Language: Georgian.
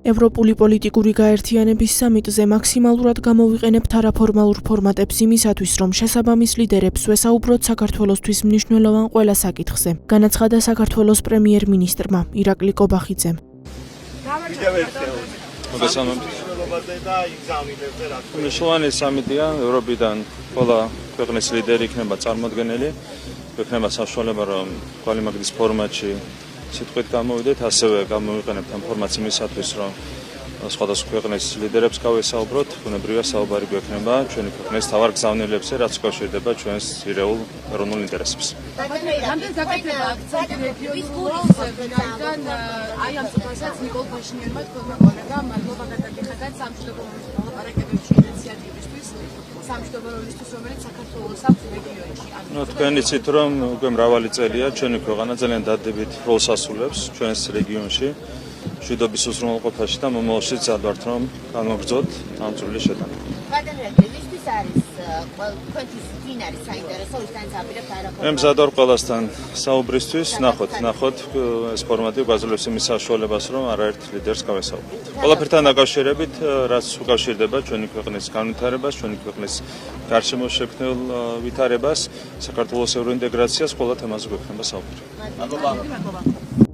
ევროპული პოლიტიკური გაერთიანების სამიტზე მაქსიმალურად გამოვიყენებთ არაფორმალურ ფორმატებს იმისათვის, რომ შესაბამის ლიდერებს ვესაუბროთ საქართველოსთვის მნიშვნელოვან ყველა საკითხზე. განაცხადა საქართველოს პრემიერ-მინისტრმა ირაკლი კობახიძემ. მნიშვნელოვანი სამიტია, ევროპიდან ყველა ქვეყნის ლიდერი იქნება წარმოდგენილი, იქნება საშუალება, რომ კვალიმაგდის ფორმატში სიტყვით გამოვიდეთ, ასევე გამოვიყენებთ ამ ფორმატს იმისათვის, რომ სხვადასხვა ქვეყნის ლიდერებს გავესაუბროთ, ბუნებრივია საუბარი გვექნება ჩვენი ქვეყნის თავარ გზავნილებზე, რაც უკავშირდება ჩვენს ძირეულ ეროვნულ ინტერესებს. რამდენ გაკეთება აქცენტი რეგიონულს, ვინაიდან აი ამ წუთასაც ნიკოლ ფაშინიანმა თქვა კოლეგა, მადლობა გადაგიხადათ სამშვიდობო მოლაპარაკებებში ინიციატივისთვის, სამშვიდობო როლისთვის, რომელიც საქართველოს აქვს რეგიონში. თქვენ იცით, რომ უკვე მრავალი წელია ჩვენი ქვეყანა ძალიან დადებით როლს ასრულებს ჩვენს რეგიონში, მშვიდობის უზრუნველყოფაში და მომავალში ვცადვართ, რომ განვაგრძოთ ამ წვრილი შეტანება. ვისთვის არის თქვენთვის ვინ არის საინტერესო ვისთანაც აპირებთ არაფორმალურ? მე მზად ვარ ყველასთან საუბრისთვის, ნახოთ ეს ფორმატი გვაძლევს იმის საშუალებას, რომ არაერთ ლიდერს გავესაუბროთ. ყველაფერთან დაკავშირებით, რაც უკავშირდება ჩვენი ქვეყნის განვითარებას, ჩვენი ქვეყნის გარშემო შექმნილ ვითარებას, საქართველოს ევროინტეგრაციას, ყველა თემაზე გვექნება საუბარი. მადლობა.